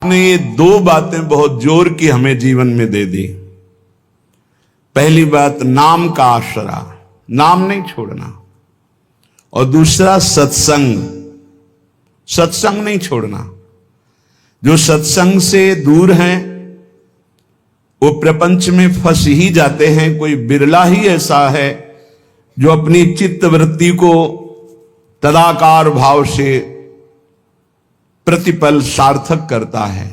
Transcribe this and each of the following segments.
ने ये दो बातें बहुत जोर की हमें जीवन में दे दी। पहली बात, नाम का आसरा, नाम नहीं छोड़ना, और दूसरा सत्संग, सत्संग नहीं छोड़ना। जो सत्संग से दूर हैं वो प्रपंच में फंस ही जाते हैं। कोई बिरला ही ऐसा है जो अपनी चित्त वृत्ति को तदाकार भाव से प्रतिपल सार्थक करता है,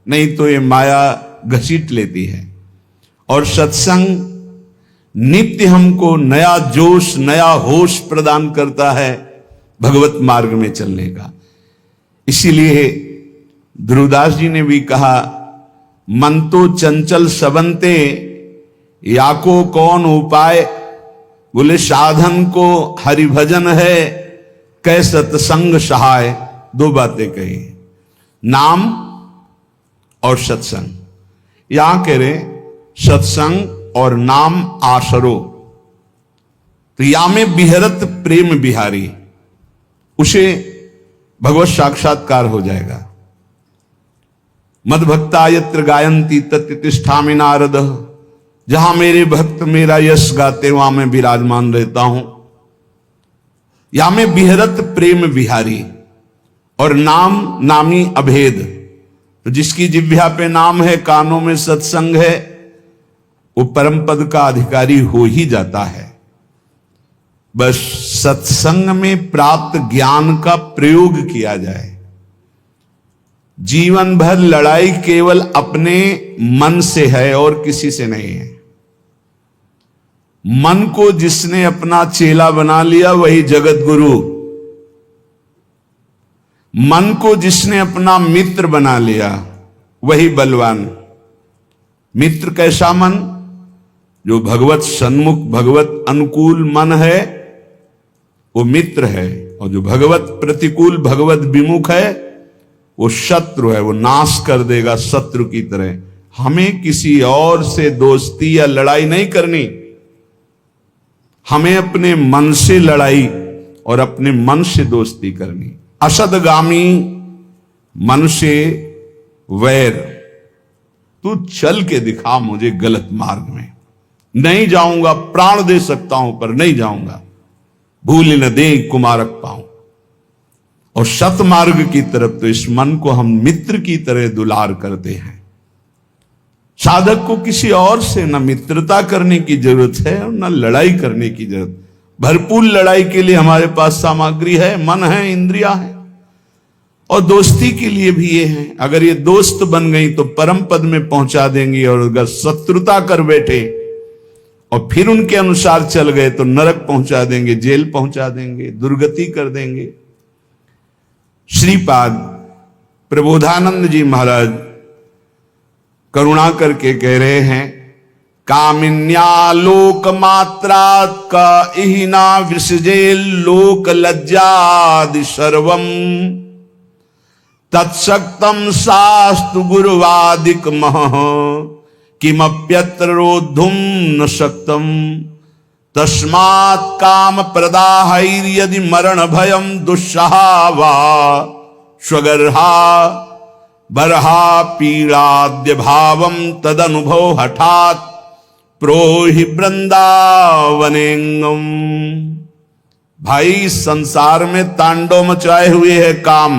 नहीं तो ये माया घसीट लेती है। और सत्संग नित्य हमको नया जोश, नया होश प्रदान करता है भगवत मार्ग में चलने का। इसीलिए ध्रुवदास जी ने भी कहा, मन तो चंचल सबंते याको कौन उपाय, बोले साधन को हरिभजन है कै सत्संग सहाय। दो बातें कही, नाम और सत्संग। यहां कह रहे सत्संग और नाम आसरो, तो या में बिहरत प्रेम बिहारी, उसे भगवत साक्षात्कार हो जाएगा। मद भक्ता यत्र गायंती तत्र तिष्ठामि नारद, जहां मेरे भक्त मेरा यश गाते वहां मैं विराजमान रहता हूं। या में बिहरत प्रेम बिहारी, और नाम नामी अभेद, तो जिसकी जिह्वा पे नाम है, कानों में सत्संग है, वो परम पद का अधिकारी हो ही जाता है। बस सत्संग में प्राप्त ज्ञान का प्रयोग किया जाए। जीवन भर लड़ाई केवल अपने मन से है और किसी से नहीं है। मन को जिसने अपना चेला बना लिया वही जगत गुरु, मन को जिसने अपना मित्र बना लिया वही बलवान। मित्र कैसा मन? जो भगवत सन्मुख, भगवत अनुकूल मन है वो मित्र है, और जो भगवत प्रतिकूल, भगवत विमुख है वो शत्रु है। वो नाश कर देगा शत्रु की तरह। हमें किसी और से दोस्ती या लड़ाई नहीं करनी, हमें अपने मन से लड़ाई और अपने मन से दोस्ती करनी। असदगामी मन से वैर, तू चल के दिखा मुझे गलत मार्ग में, नहीं जाऊंगा, प्राण दे सकता हूं पर नहीं जाऊंगा, भूल न दे कुमारक पाऊं। और सतमार्ग की तरफ तो इस मन को हम मित्र की तरह दुलार करते हैं। साधक को किसी और से न मित्रता करने की जरूरत है और न लड़ाई करने की जरूरत। भरपूर लड़ाई के लिए हमारे पास सामग्री है, मन है, इंद्रिया है, और दोस्ती के लिए भी ये है। अगर ये दोस्त बन गई तो परम पद में पहुंचा देंगी, और अगर शत्रुता कर बैठे और फिर उनके अनुसार चल गए तो नरक पहुंचा देंगे, जेल पहुंचा देंगे, दुर्गति कर देंगे। श्रीपाद प्रबोधानंद जी महाराज करुणा करके कह रहे हैं, कामिन्या लोक मात्रा का इहिना विसजे लोक लज्जादि सर्वम, तत्सक्तम शास्तु गुरुवादिक मह, किमप्यत्र रोद्धुम न शक्तम, तस्मात् काम प्रदाहैर्यदि मरण भयम दुस्सहा वा, स्वगर्हा बरहा पीड़ाद्य भावम तदनुभव हठात् प्रोहि वृंदावनेंगम। भाई, संसार में तांडव मचाए हुए है काम।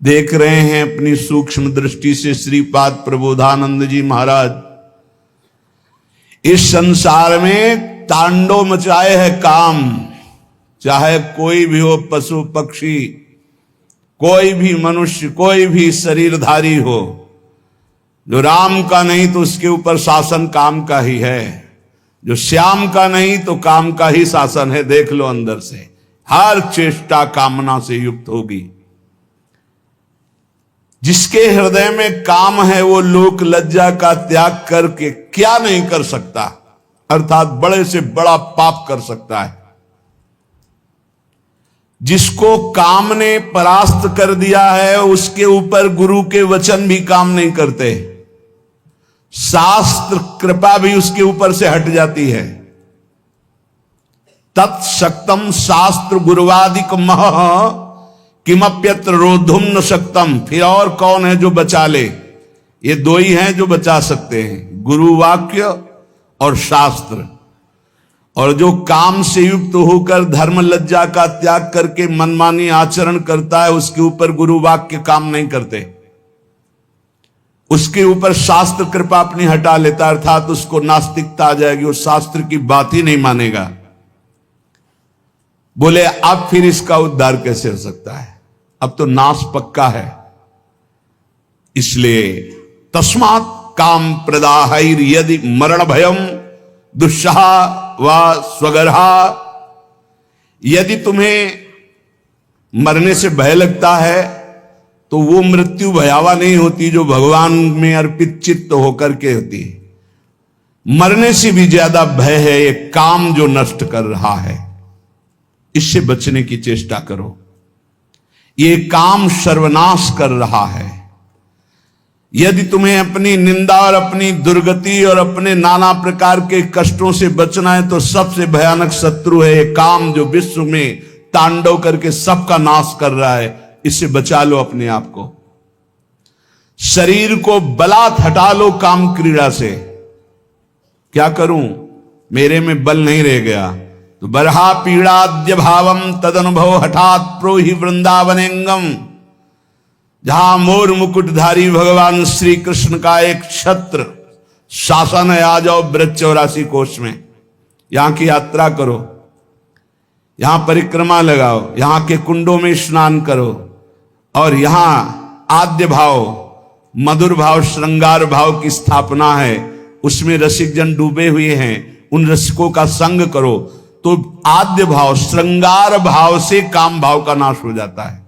देख रहे हैं अपनी सूक्ष्म दृष्टि से श्रीपाद प्रबोधानंद जी महाराज, इस संसार में तांडव मचाए है काम। चाहे कोई भी हो, पशु पक्षी, कोई भी मनुष्य, कोई भी शरीरधारी हो, जो राम का नहीं तो उसके ऊपर शासन काम का ही है, जो श्याम का नहीं तो काम का ही शासन है। देख लो अंदर से, हर चेष्टा कामना से युक्त होगी। जिसके हृदय में काम है वो लोक लज्जा का त्याग करके क्या नहीं कर सकता, अर्थात बड़े से बड़ा पाप कर सकता है। जिसको काम ने परास्त कर दिया है उसके ऊपर गुरु के वचन भी काम नहीं करते, शास्त्र कृपा भी उसके ऊपर से हट जाती है। तत्सक्तम शास्त्र गुरुवादिक मह, किमप्यत्र रोधुम न शक्तम, फिर और कौन है जो बचा ले? ये दो ही हैं जो बचा सकते हैं, गुरु वाक्य और शास्त्र। और जो काम से युक्त होकर धर्म लज्जा का त्याग करके मनमानी आचरण करता है, उसके ऊपर गुरु वाक्य काम नहीं करते, उसके ऊपर शास्त्र कृपा अपनी हटा लेता, अर्थात उसको नास्तिकता आ जाएगी, वो शास्त्र की बात ही नहीं मानेगा। बोले अब फिर इसका उद्धार कैसे हो सकता है? अब तो नाश पक्का है। इसलिए तस्मात् काम प्रदाहैर यदि मरण भयम दुस्सहा व स्वगरहा, यदि तुम्हें मरने से भय लगता है तो वो मृत्यु भयावह नहीं होती जो भगवान में अर्पित चित्त होकर के होती है। मरने से भी ज्यादा भय है ये काम जो नष्ट कर रहा है, इससे बचने की चेष्टा करो। ये काम सर्वनाश कर रहा है। यदि तुम्हें अपनी निंदा और अपनी दुर्गति और अपने नाना प्रकार के कष्टों से बचना है तो सबसे भयानक शत्रु है ये काम, जो विश्व में तांडव करके सबका नाश कर रहा है। इससे बचा लो अपने आप को। शरीर को बलात् हटा लो काम क्रीड़ा से। क्या करूं, मेरे में बल नहीं रह गया तो बरहा पीड़ाद्य भावम तद अनुभव हठात प्रोहि वृंदावनेंगम, जहां मोर मुकुटधारी भगवान श्री कृष्ण का एक छत्र शासन है। आ जाओ ब्रज 84 कोष में, यहां की यात्रा करो, यहां परिक्रमा लगाओ, यहां के कुंडों में स्नान करो, और यहां आद्य भाव, मधुर भाव, श्रृंगार भाव की स्थापना है। उसमें रसिक जन डूबे हुए हैं, उन रसिकों का संग करो तो आद्य भाव, श्रृंगार भाव से काम भाव का नाश हो जाता है।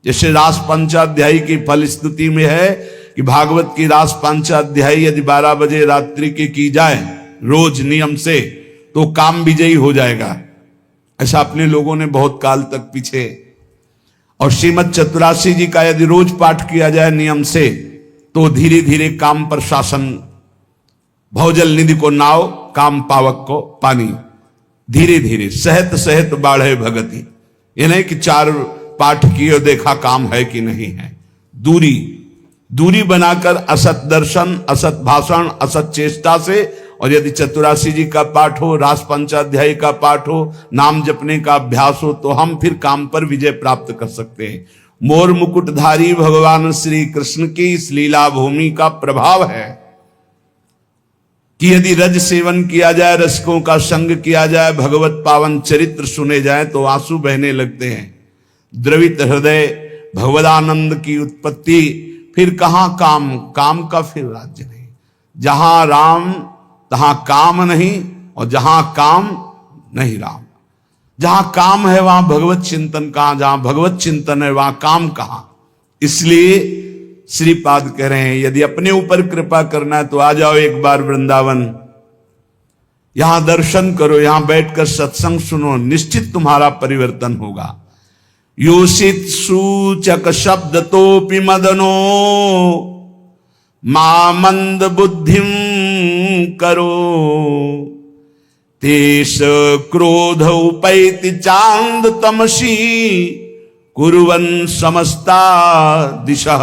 जैसे रास पंचाध्यायी की फल स्तुति में है कि भागवत की रास पंचाध्यायी यदि 12 बजे रात्रि की जाए रोज नियम से तो काम विजयी हो जाएगा। ऐसा अपने लोगों ने बहुत काल तक पीछे। और श्रीमद चतुरासी जी का यदि रोज पाठ किया जाए नियम से तो धीरे धीरे काम पर शासन, भवजल निधि को नाव, काम पावक को पानी, धीरे धीरे सहत सहत बाढ़े भगति। ये नहीं कि 4 पाठ किए देखा काम है कि नहीं है। दूरी बनाकर असत दर्शन, असत भाषण, असत चेष्टा से, और यदि चतुरासी जी का पाठ हो, रास पंचाध्यायी का पाठ हो, नाम जपने का अभ्यास हो, तो हम फिर काम पर विजय प्राप्त कर सकते हैं। मोर मुकुटधारी भगवान श्री कृष्ण की इस लीला भूमि का प्रभाव है कि यदि रज सेवन किया जाए, रसिकों का संग किया जाए, भगवत पावन चरित्र सुने जाए तो आंसू बहने लगते हैं। द्रवित हृदय भगवदानंद की उत्पत्ति। फिर कहां काम, काम का फिर राज्य नहीं। जहां राम तहां काम नहीं, और जहां काम नहीं राम। जहां काम है वहां भगवत चिंतन कहां, जहां भगवत चिंतन है वहां काम कहां। इसलिए श्रीपाद कह रहे हैं यदि अपने ऊपर कृपा करना है तो आ जाओ एक बार वृंदावन, यहां दर्शन करो, यहां बैठकर सत्संग सुनो, निश्चित तुम्हारा परिवर्तन होगा। योषित सूचक शब्द तोपि मदनो मामंद बुद्धिम करो, तेष क्रोध उपैति चांद तमसी कुर्वन् समस्ता दिशः,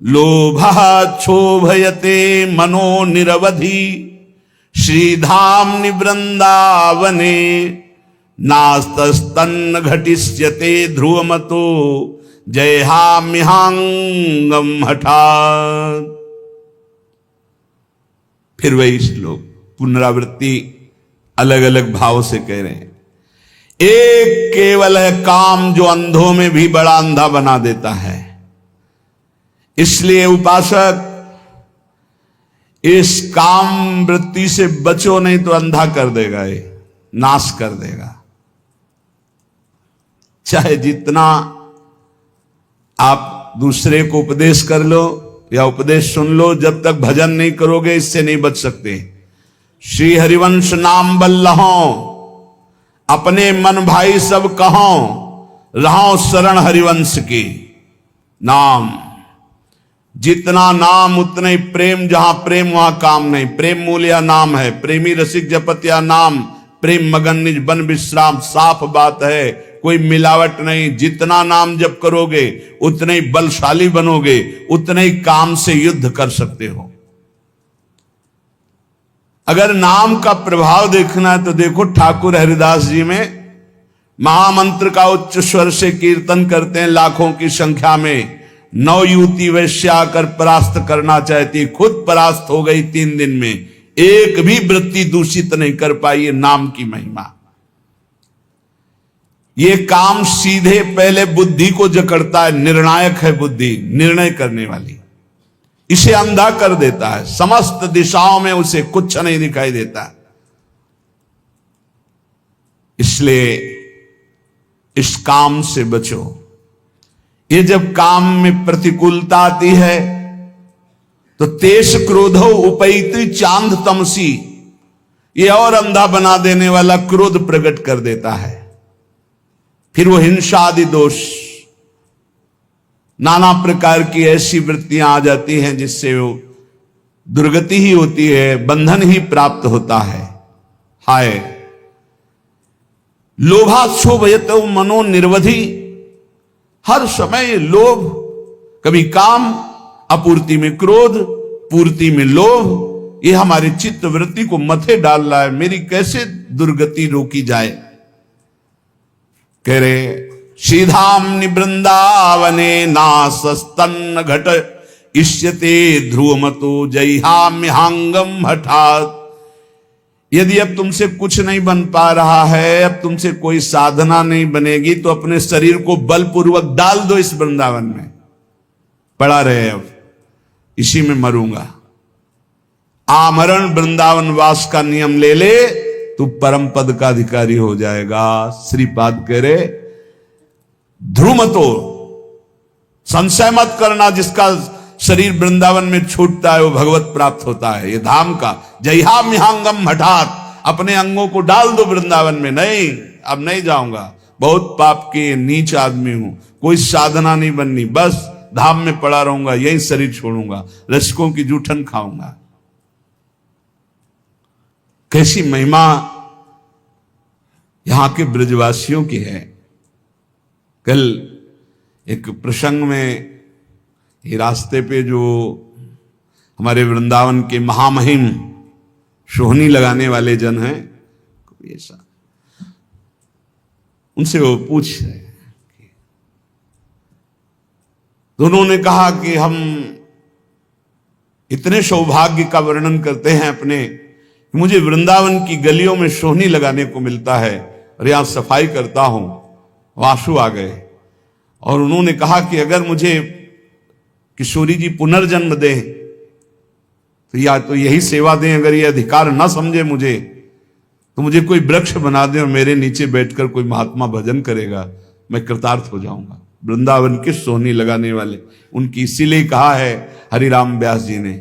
लोभः क्षोभयते मनो निरवधि श्रीधाम्नि वृंदावने, नास्तस्तन्न घटिष्यते ध्रुवमतो जयहाम्यहांगम हठात्। फिर वही श्लोक पुनरावृत्ति अलग अलग भाव से कह रहे हैं। एक केवल है काम जो अंधों में भी बड़ा अंधा बना देता है। इसलिए उपासक इस काम वृत्ति से बचो, नहीं तो अंधा कर देगा, ये नाश कर देगा। चाहे जितना आप दूसरे को उपदेश कर लो या उपदेश सुन लो, जब तक भजन नहीं करोगे इससे नहीं बच सकते। श्री हरिवंश नाम बल्लहो, अपने मन भाई सब कहो, रहो शरण हरिवंश की। नाम, जितना नाम उतने प्रेम, जहां प्रेम वहां काम नहीं। प्रेम मूल्य नाम है, प्रेमी रसिक जपत्या नाम, प्रेम मगन निज बन विश्राम। साफ बात है, कोई मिलावट नहीं। जितना नाम जप करोगे उतने ही बलशाली बनोगे, उतने ही काम से युद्ध कर सकते हो। अगर नाम का प्रभाव देखना है तो देखो ठाकुर हरिदास जी में महामंत्र का उच्च स्वर से कीर्तन करते हैं लाखों की संख्या में। 9 युवती वैश्या आकर परास्त करना चाहती, खुद परास्त हो गई 3 दिन में। एक भी वृत्ति दूषित नहीं कर पाई। ये नाम की महिमा। ये काम सीधे पहले बुद्धि को जकड़ता है। निर्णायक है बुद्धि, निर्णय करने वाली। इसे अंधा कर देता है, समस्त दिशाओं में उसे कुछ नहीं दिखाई देता। इसलिए इस काम से बचो। ये जब काम में प्रतिकूलता आती है तो तेज क्रोधो उपैति चांद तमसी, ये और अंधा बना देने वाला क्रोध प्रकट कर देता है। फिर वो हिंसा आदि दोष, नाना प्रकार की ऐसी वृत्तियां आ जाती हैं जिससे वो दुर्गति ही होती है, बंधन ही प्राप्त होता है। हाय लोभाक्षोभयत मनो निर्वधि, हर समय लोभ, कभी काम, अपूर्ति में क्रोध, पूर्ति में लोभ, ये हमारी चित्त वृत्ति को मथे डाल रहा है। मेरी कैसे दुर्गति रोकी जाए। कह रहे सीधाम वृंदावने नासस्तन्न घट इष्यते ध्रुवमतो जयहाम्यहांगम हठात। यदि अब तुमसे कुछ नहीं बन पा रहा है, अब तुमसे कोई साधना नहीं बनेगी, तो अपने शरीर को बलपूर्वक डाल दो इस वृंदावन में। पड़ा रहे अब इसी में मरूंगा। आमरण वृंदावन वास का नियम ले ले, तू परम पद का अधिकारी हो जाएगा। श्रीपाद कह रहे ध्रुमतो, संशय मत करना, जिसका शरीर वृंदावन में छूटता है वो भगवत प्राप्त होता है। ये धाम का जयहाम्यहांगम हठात, अपने अंगों को डाल दो वृंदावन में। नहीं, अब नहीं जाऊंगा, बहुत पाप के नीच आदमी हूं, कोई साधना नहीं बननी, बस धाम में पड़ा रहूंगा, यही शरीर छोड़ूंगा, रसिकों की जूठन खाऊंगा। कैसी महिमा यहां के ब्रजवासियों की है। कल एक प्रसंग में ये रास्ते पे जो हमारे वृंदावन के महामहिम सोहनी लगाने वाले जन हैं, ऐसा उनसे वो पूछ रहे हैं, तो उन्होंने कहा कि हम इतने सौभाग्य का वर्णन करते हैं अपने, मुझे वृंदावन की गलियों में सोहनी लगाने को मिलता है और यहां सफाई करता हूं। आंसू आ गए और उन्होंने कहा कि अगर मुझे किशोरी जी पुनर्जन्म दें तो या तो यही सेवा दें, अगर ये अधिकार ना समझे मुझे तो मुझे कोई वृक्ष बना दें और मेरे नीचे बैठकर कोई महात्मा भजन करेगा, मैं कृतार्थ हो जाऊंगा। वृंदावन के सोहनी लगाने वाले, उनकी इसीलिए कहा है हरिराम व्यास जी ने,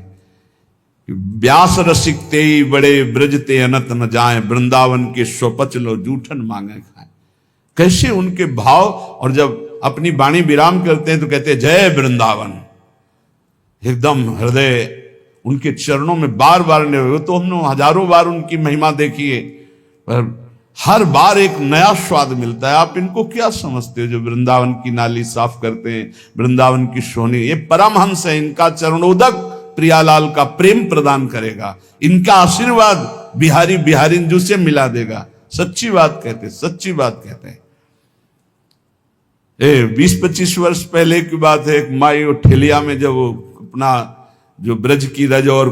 व्यास रसिक ते बड़े ब्रजते अनत न जाए, वृंदावन के स्वपच लो जूठन मांगे खाए। कैसे उनके भाव, और जब अपनी वाणी विराम करते हैं तो कहते हैं जय वृंदावन, एकदम हृदय उनके चरणों में बार बार नहीं। तो हमने हजारों बार उनकी महिमा देखी है, पर हर बार एक नया स्वाद मिलता है। आप इनको क्या समझते हो जो वृंदावन की नाली साफ करते हैं, वृंदावन की सोहनी, ये परमहंस है, इनका चरणोदक प्रियालाल का प्रेम प्रदान करेगा, इनका आशीर्वाद बिहारी बिहारिंजू से मिला देगा। सच्ची बात कहते, सच्ची बात कहते हैं। 20-25 वर्ष पहले की बात है, एक माई और ठेलिया में जब वो अपना जो ब्रज की रज और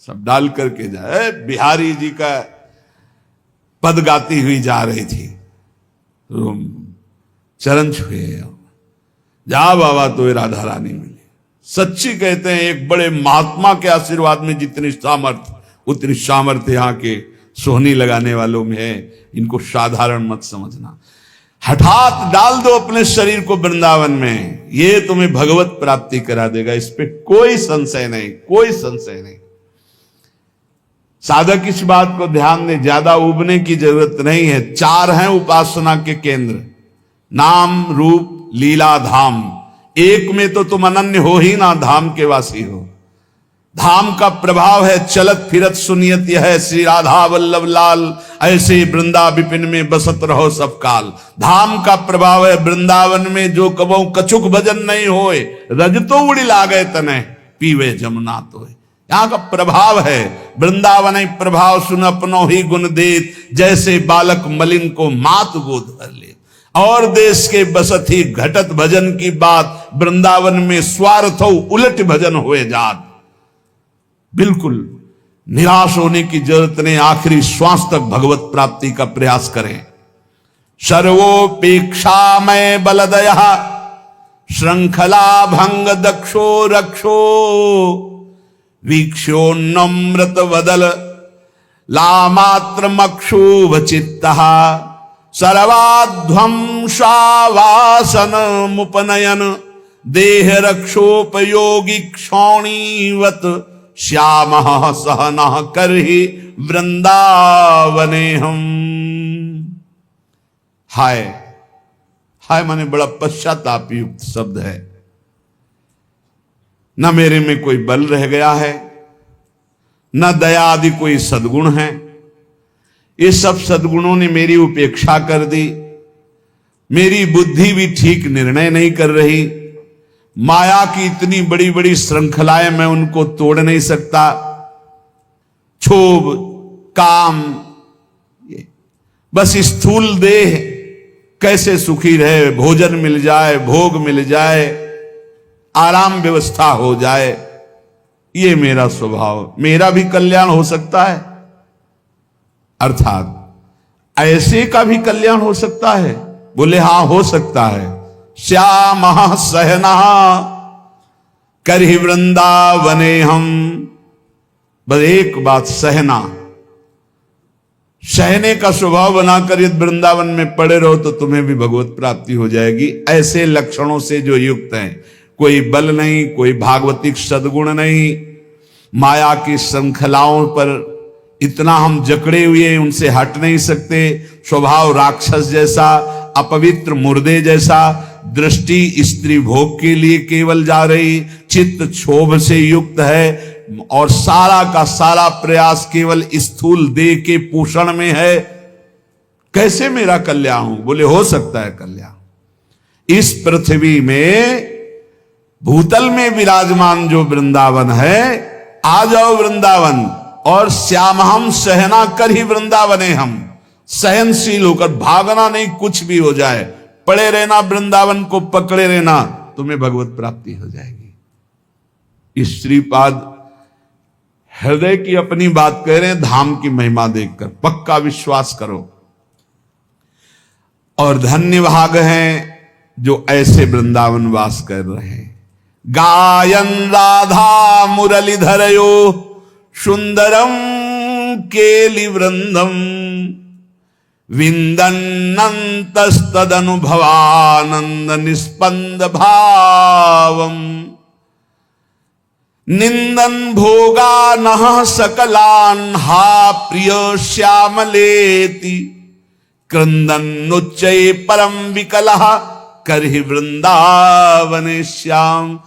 सब डाल करके जाए, बिहारी जी का पद गाती हुई जा रही थी, तो चरण छुए, जा बाबा तो राधा रानी मिली। सच्ची कहते हैं, एक बड़े महात्मा के आशीर्वाद में जितनी सामर्थ्य उतनी सामर्थ्य यहाँ के सोहनी लगाने वालों में है। इनको साधारण मत समझना। हठात डाल दो अपने शरीर को वृंदावन में, ये तुम्हें भगवत प्राप्ति करा देगा, इस पे कोई संशय नहीं, कोई संशय नहीं। साधक इस बात को ध्यान दे, ज्यादा उबने की जरूरत नहीं है। 4 हैं उपासना के केंद्र, नाम रूप लीला धाम। एक में तो तुम अनन्य हो ही ना, धाम के वासी हो। धाम का प्रभाव है चलत फिरत सुनियत यह श्री राधा वल्लभ लाल, ऐसे वृंदा विपिन में बसत रहो सब काल। धाम का प्रभाव है वृंदावन में जो कबो कछुक भजन नहीं होए, रज तो उड़ी लागे तने पीवे जमुना तो। यहाँ का प्रभाव है वृंदावन प्रभाव सुन अपनो ही गुण देत, जैसे बालक मलिन को मात गोद भर ले। और देश के बसत ही घटत भजन की बात, वृंदावन में स्वार्थ हो उलट भजन हुए जात। बिल्कुल निराश होने की जरूरत नहीं, आखिरी श्वास तक भगवत प्राप्ति का प्रयास करें। सर्वोपेक्षा में बलदय श्रृंखला भंग दक्षो रक्षो, वीक्षो नम्रत वदल लामात्र मक्षुभ चित्तः, सर्वाध्वंसावासन मुपनयन देह रक्षोपयोगी क्षौणीवत, श्याम सहन करहि वृंदावने हम। हाय हाय माने बड़ा पश्चाताप युक्त शब्द है। न मेरे में कोई बल रह गया है, न दया आदि कोई सद्गुण है। ये सब सद्गुणों ने मेरी उपेक्षा कर दी। मेरी बुद्धि भी ठीक निर्णय नहीं कर रही। माया की इतनी बड़ी बड़ी श्रृंखलाएं, मैं उनको तोड़ नहीं सकता। क्षोभ काम, बस स्थूल देह कैसे सुखी रहे, भोजन मिल जाए, भोग मिल जाए, आराम व्यवस्था हो जाए, ये मेरा स्वभाव। मेरा भी कल्याण हो सकता है, अर्थात ऐसे का भी कल्याण हो सकता है। बोले हां हो सकता है। श्याम सहना करहि वृंदावने हम। बस एक बात, सहना, सहने का स्वभाव बनाकर यदि वृंदावन में पड़े रहो तो तुम्हें भी भगवत प्राप्ति हो जाएगी। ऐसे लक्षणों से जो युक्त हैं, कोई बल नहीं, कोई भागवतिक सद्गुण नहीं, माया की श्रृंखलाओं पर इतना हम जकड़े हुए उनसे हट नहीं सकते। स्वभाव राक्षस जैसा, अपवित्र मुर्दे जैसा, दृष्टि स्त्री भोग के लिए केवल जा रही, चित्त क्षोभ से युक्त है और सारा का सारा प्रयास केवल स्थूल देह के पोषण में है। कैसे मेरा कल्याण हो? बोले हो सकता है कल्याण। इस पृथ्वी में भूतल में विराजमान जो वृंदावन है, आ जाओ वृंदावन और श्याम हम सहना कर ही वृंदावने हम। सहनशील होकर भागना नहीं, कुछ भी हो जाए, पड़े रहना, वृंदावन को पकड़े रहना, तुम्हें भगवत प्राप्ति हो जाएगी। इस श्रीपाद हृदय की अपनी बात कह रहे हैं, धाम की महिमा देखकर पक्का विश्वास करो। और धन्य भाग हैं जो ऐसे वृंदावन वास कर रहे हैं। गायन राधा मुरलीधरयो सुंदरम केलि वृंदम, विंदन्नन्तस्तदनुभवानंद निस्पंद भावम, निंदन भोगानः सकलान् हा प्रिय श्यामलेति, क्रंदन्नुच्चये परम विकलः करहि वृंदावने श्याम।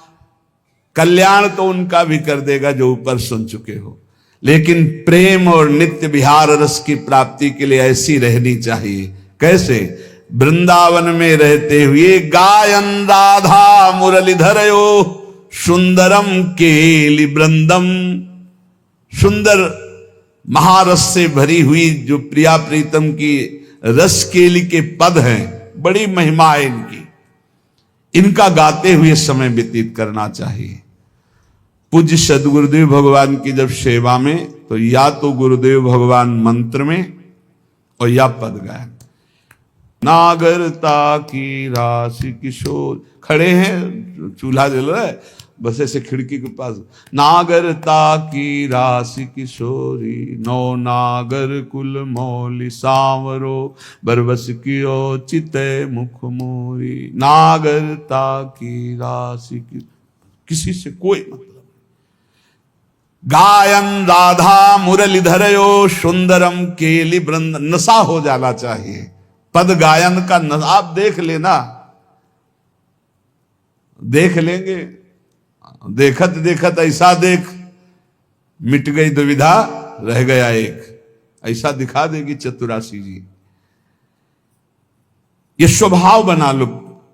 कल्याण तो उनका भी कर देगा जो ऊपर सुन चुके हो, लेकिन प्रेम और नित्य विहार रस की प्राप्ति के लिए ऐसी रहनी चाहिए। कैसे? वृंदावन में रहते हुए गायन राधा मुरलीधरयो सुंदरम केलि वृंदम, सुंदर महारस से भरी हुई जो प्रिया प्रीतम की रस केली के पद हैं, बड़ी महिमा है इनकी, इनका गाते हुए समय व्यतीत करना चाहिए। पूज्य सदगुरुदेव भगवान की जब सेवा में, तो या तो गुरुदेव भगवान मंत्र में और या पद गायन। नागरता की राशि किशोर, खड़े हैं, चूल्हा जल रहा है, बस ऐसे खिड़की के पास, नागरता की राशि किशोरी, नौ नागर कुल मौली सांवरो, बरबस कियो चिते मुख मोरी। नागरता की राशि की, किसी से कोई मतलब। गायन राधा मुरलीधरयो सुंदरम केलि वृंद, नशा हो जाना चाहिए पद गायन का। आप देख लेना, देख लेंगे, देखत देखत ऐसा देख मिट गई दुविधा, रह गया एक, ऐसा दिखा देगी चतुरासी जी। ये स्वभाव बना लो।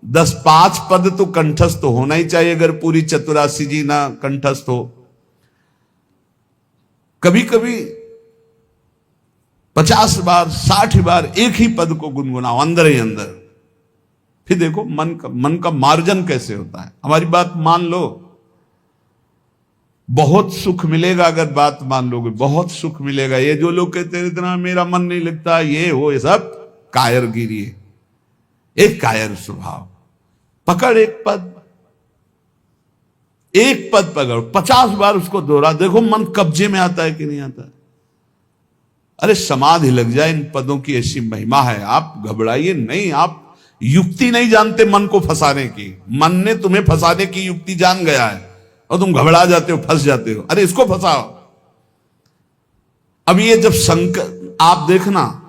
10-5 पद तो कंठस्थ होना ही चाहिए, अगर पूरी चतुरासी जी ना कंठस्थ हो। कभी कभी 50 बार 60 बार एक ही पद को गुनगुनाओ अंदर ही अंदर, फिर देखो मन का मार्जन कैसे होता है। हमारी बात मान लो, बहुत सुख मिलेगा। अगर बात मान लोगे बहुत सुख मिलेगा। ये जो लोग कहते हैं इतना मेरा मन नहीं लगता, ये हो, ये सब कायरगिरी है, एक कायर स्वभाव। पकड़ एक पद पकड़, 50 बार उसको दोहरा, देखो मन कब्जे में आता है कि नहीं आता है। अरे समाधि लग जाए, इन पदों की ऐसी महिमा है। आप घबराइए नहीं, आप युक्ति नहीं जानते मन को फंसाने की। मन ने तुम्हें फंसाने की युक्ति जान गया है और तुम घबरा जाते हो, फंस जाते हो। अरे इसको फंसाओ। अब ये जब संकल्प, आप देखना,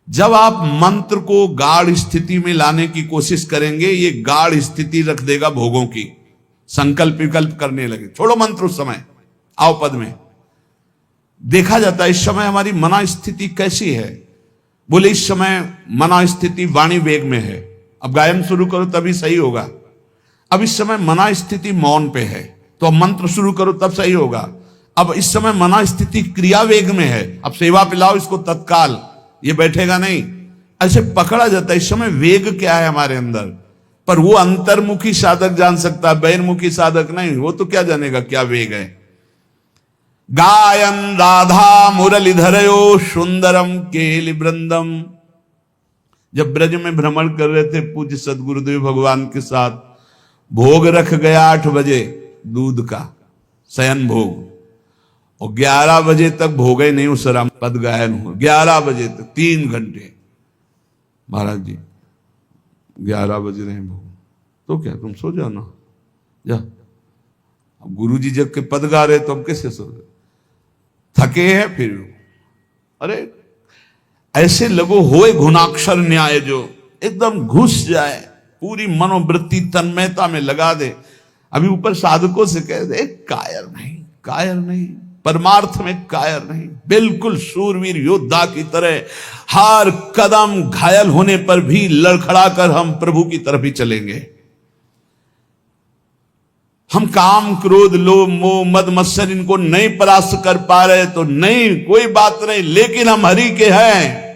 जब आप मंत्र को गाढ़ स्थिति में लाने की कोशिश करेंगे, ये गाढ़ स्थिति रख देगा भोगों की। संकल्प विकल्प करने लगे, छोड़ो मंत्र उस समय, आओ पद में। देखा जाता है इस समय हमारी मना स्थिति कैसी है। बोले इस समय मना स्थिति वाणी वेग में है। अब गायन शुरू करो तभी सही होगा। अब इस समय मना स्थिति मौन पे है, तो अब मंत्र शुरू करो तब सही होगा। अब इस समय मना स्थिति क्रिया वेग में है, अब सेवा पिलाओ इसको तत्काल, ये बैठेगा नहीं। ऐसे पकड़ा जाता है। इस समय वेग क्या है हमारे अंदर, पर वो अंतर्मुखी साधक जान सकता है, बहिर्मुखी साधक नहीं। वो तो क्या जानेगा क्या वेग है। गायन राधा मुरलीधरयो सुंदरम केलि वृंदम। जब ब्रज में भ्रमण कर रहे थे पूज्य सदगुरुदेव भगवान के साथ, भोग रख गया 8 बजे दूध का शयन भोग, और 11 बजे तक भोगे नहीं उस राम पद गायन हो। 11 बजे तक 3 घंटे। महाराज जी 11 बज रहे हैं भोग, तो क्या तुम सो जाओ ना, जा। अब गुरु जी जब के पद गा रहे तो हम कैसे सो रहे, थके हैं फिर। अरे ऐसे लगो होए घुनाक्षर न्याय, जो एकदम घुस जाए, पूरी मनोवृत्ति तन्मयता में लगा दे। अभी ऊपर साधकों से कह दे कायर नहीं, कायर नहीं, परमार्थ में कायर नहीं, बिल्कुल शूरवीर योद्धा की तरह हर कदम घायल होने पर भी लड़खड़ा कर हम प्रभु की तरफ ही चलेंगे। हम काम क्रोध लोभ मोह मद मत्सर इनको नहीं परास्त कर पा रहे तो नहीं, कोई बात नहीं, लेकिन हम हरि के हैं।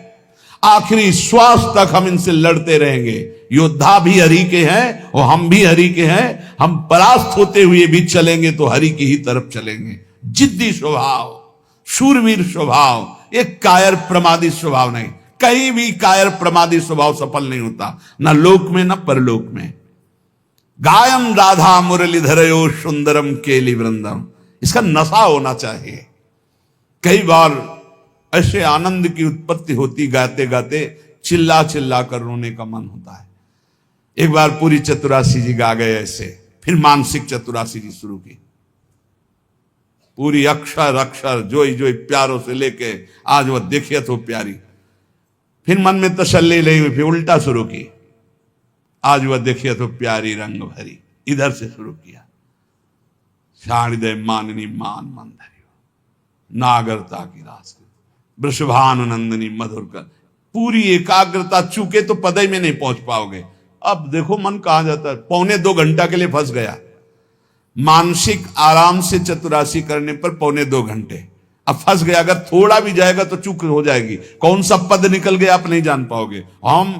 आखिरी श्वास तक हम इनसे लड़ते रहेंगे। योद्धा भी हरि के हैं और हम भी हरि के हैं। हम परास्त होते हुए भी चलेंगे तो हरि की ही तरफ चलेंगे। जिद्दी स्वभाव, शूरवीर स्वभाव, एक कायर प्रमादी स्वभाव नहीं। कहीं भी कायर प्रमादी स्वभाव सफल नहीं होता, ना लोक में ना परलोक में। गायन राधा मुरलीधरयो सुंदरम केलि वृंदम, इसका नशा होना चाहिए। कई बार ऐसे आनंद की उत्पत्ति होती, गाते गाते चिल्ला चिल्ला कर रोने का मन होता है। एक बार पूरी चतुरासी जी गा गए ऐसे, फिर मानसिक चतुरासी जी शुरू की। पूरी अक्षर अक्षर जोई जोई प्यारों से लेके आज वह देखिए तो प्यारी। फिर मन में तसल्ली ले हुई, फिर उल्टा शुरू की। आज वह देखिए तो प्यारी रंग भरी, इधर से शुरू किया। शाणिदय माननी मान मंदरियो, नागरता की रास वृषभानुनंदनी मधुर कर। पूरी एकाग्रता, चूके तो पदई में नहीं पहुंच पाओगे। अब देखो मन कहां जाता है, 1.25 घंटा के लिए फंस गया। मानसिक आराम से चतुरासी करने पर 1.25 घंटे अब फंस गया। अगर थोड़ा भी जाएगा तो चूक हो जाएगी। कौन सा पद निकल गया आप नहीं जान पाओगे। हम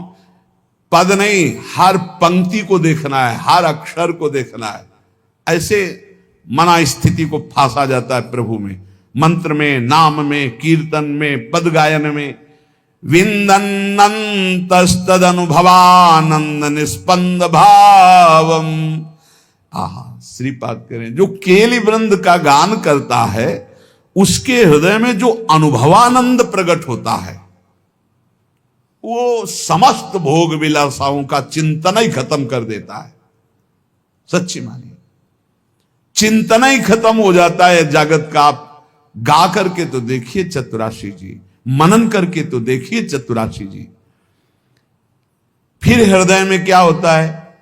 पद नहीं, हर पंक्ति को देखना है, हर अक्षर को देखना है। ऐसे मना स्थिति को फांसा जाता है प्रभु में, मंत्र में, नाम में, कीर्तन में, पद गायन में। विंदन्नंतस्तद अनुभवानंद निस्पंद भावम। आहा, श्रीपाद करें, जो केलि वृंद का गान करता है उसके हृदय में जो अनुभवानंद प्रकट होता है, वो समस्त भोग विलासाओं का चिंतन ही खत्म कर देता है। सच्ची मानिए, चिंतन ही खत्म हो जाता है जगत का। आप गा करके तो देखिए चतुरासी जी, मनन करके तो देखिए चतुरासी जी। फिर हृदय में क्या होता है,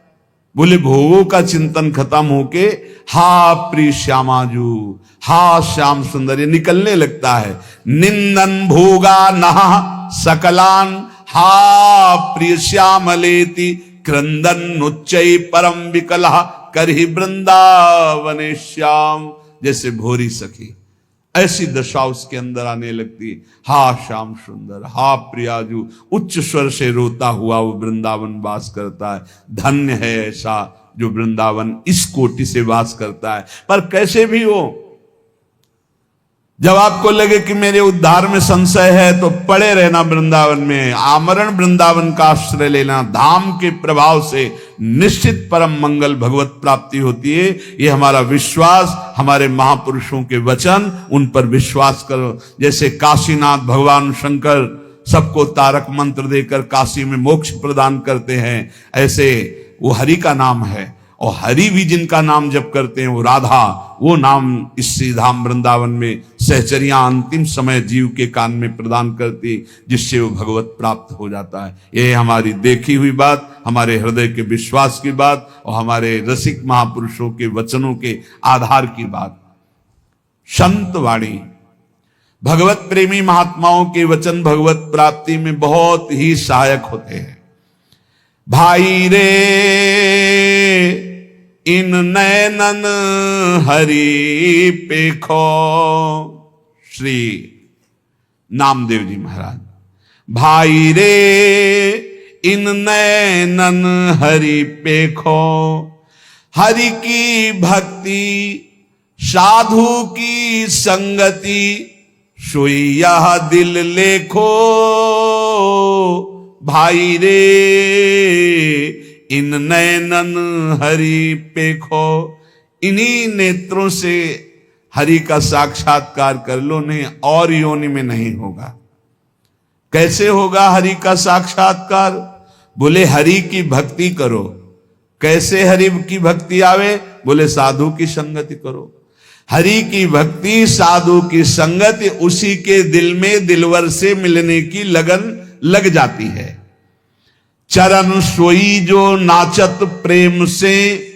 बोले भोगों का चिंतन खत्म होके हा प्रिय श्यामाजू, हा श्याम सुंदर, ये निकलने लगता है। निंदन भोगा नहा सकलान, हा प्रिय श्यामलेति क्रंदन उच्चै परम विकला करहि वृंदावने श्याम। जैसे भोरी सखी, ऐसी दशा उसके अंदर आने लगती। हा श्याम सुंदर, हा प्रियाजू, उच्च स्वर से रोता हुआ वो वृंदावन वास करता है। धन्य है ऐसा जो वृंदावन इस कोटि से वास करता है। पर कैसे भी हो, जब आपको लगे कि मेरे उद्धार में संशय है तो पड़े रहना वृंदावन में, आमरण वृंदावन का आश्रय लेना। धाम के प्रभाव से निश्चित परम मंगल भगवत प्राप्ति होती है। ये हमारा विश्वास, हमारे महापुरुषों के वचन, उन पर विश्वास करो। जैसे काशीनाथ भगवान शंकर सबको तारक मंत्र देकर काशी में मोक्ष प्रदान करते हैं, ऐसे वो हरि का नाम है। और हरि भी जिनका नाम जप करते हैं वो राधा, वो नाम इस श्रीधाम वृंदावन में सहचरियां अंतिम समय जीव के कान में प्रदान करती, जिससे वो भगवत प्राप्त हो जाता है। ये हमारी देखी हुई बात, हमारे हृदय के विश्वास की बात और हमारे रसिक महापुरुषों के वचनों के आधार की बात। संत वाणी, भगवत प्रेमी महात्माओं के वचन भगवत प्राप्ति में बहुत ही सहायक होते हैं। भाई रे इन नैनन हरि पेखो, श्री नामदेव जी महाराज। भाई रे इन नैनन हरि पेखो, हरि की भक्ति साधु की संगति, सोई यह दिल लेखो। भाई रे इन नैनन हरि पेखो, इन्हीं नेत्रों से हरि का साक्षात्कार कर लो, नहीं और योनि में नहीं होगा। कैसे होगा हरि का साक्षात्कार? बोले हरि की भक्ति करो। कैसे हरि की भक्ति आवे? बोले साधु की संगति करो। हरि की भक्ति, साधु की संगति, उसी के दिल में दिलवर से मिलने की लगन लग जाती है। चरण सोई जो नाचत प्रेम से,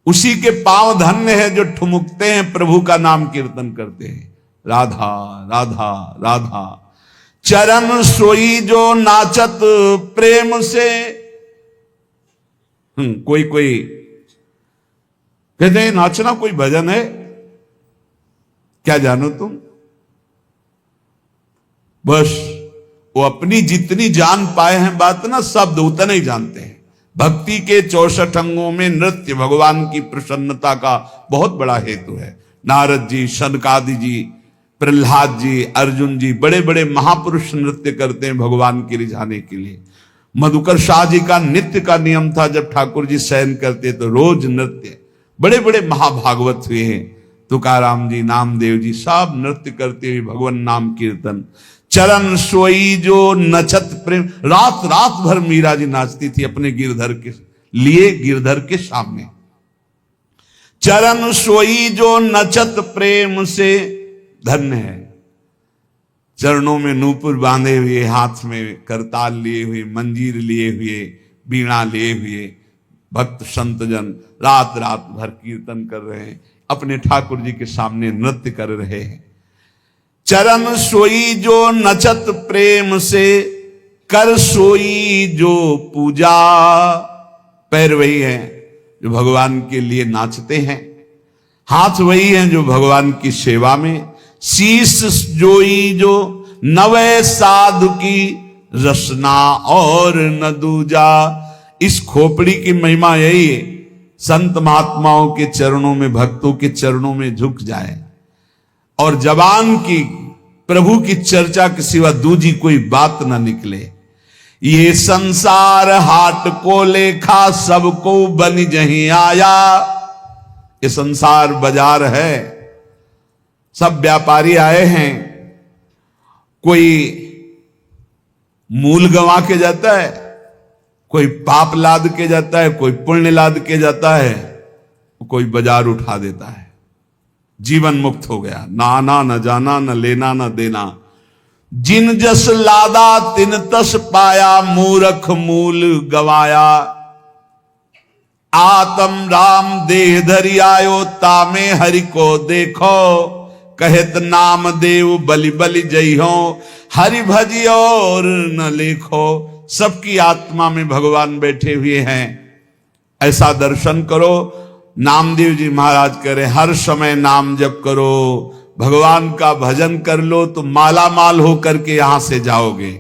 उसी के पांव धन्य है जो ठुमुकते हैं, प्रभु का नाम कीर्तन करते हैं। राधा राधा राधा। चरण सोई जो नाचत प्रेम से। कोई कोई कहते हैं नाचना कोई भजन है, क्या जानो तुम? बस वो अपनी जितनी जान पाए हैं बात ना, शब्द उतना ही जानते हैं। भक्ति के 64 अंगों में नृत्य भगवान की प्रसन्नता का बहुत बड़ा हेतु है। नारद जी, शनकादि जी, प्रहलाद जी, अर्जुन जी, बड़े बड़े महापुरुष नृत्य करते हैं भगवान के रिझाने के लिए। मधुकर शाह जी का नित्य का नियम था, जब ठाकुर जी शयन करते तो रोज नृत्य। बड़े बड़े महाभागवत हुए हैं, तुकाराम जी, नामदेव जी, सब नृत्य करते हुए भगवान नाम कीर्तन। चरण सोई जो नचत प्रेम, रात रात भर मीरा जी नाचती थी अपने गिरधर के लिए, गिरधर के सामने। चरण सोई जो नचत प्रेम से, धन्य है। चरणों में नूपुर बांधे हुए, हाथ में करताल लिए हुए, मंजीर लिए हुए, बीणा लिए हुए भक्त संतजन रात रात भर कीर्तन कर रहे हैं, अपने ठाकुर जी के सामने नृत्य कर रहे हैं। चरण सोई जो नचत प्रेम से, कर सोई जो पूजा। पैर वही हैं जो भगवान के लिए नाचते हैं, हाथ वही हैं जो भगवान की सेवा में। शीश जोई जो नवे साधु की, रसना और न दूजा। इस खोपड़ी की महिमा यही है, संत महात्माओं के चरणों में, भक्तों के चरणों में झुक जाए और जबान की प्रभु की चर्चा के सिवा दूजी कोई बात ना निकले। ये संसार हाट को लेखा, सबको बन जहीं आया। ये संसार बाजार है, सब व्यापारी आए हैं। कोई मूल गंवा के जाता है, कोई पाप लाद के जाता है, कोई पुण्य लाद के जाता है, कोई बाजार उठा देता है। जीवन मुक्त हो गया, ना आना न जाना, न लेना न देना। जिन जस लादा तिन तस पाया, मूरख मूल गवाया। आत्म राम देह धरि आयो, तामे हरि को देखो, कहत नाम देव बलि बलि जइहो, हरि भजी और न लेखो। सबकी आत्मा में भगवान बैठे हुए हैं, ऐसा दर्शन करो। नामदेव जी महाराज कह रहे हर समय नाम जप करो, भगवान का भजन कर लो तो माला माल होकर के यहां से जाओगे।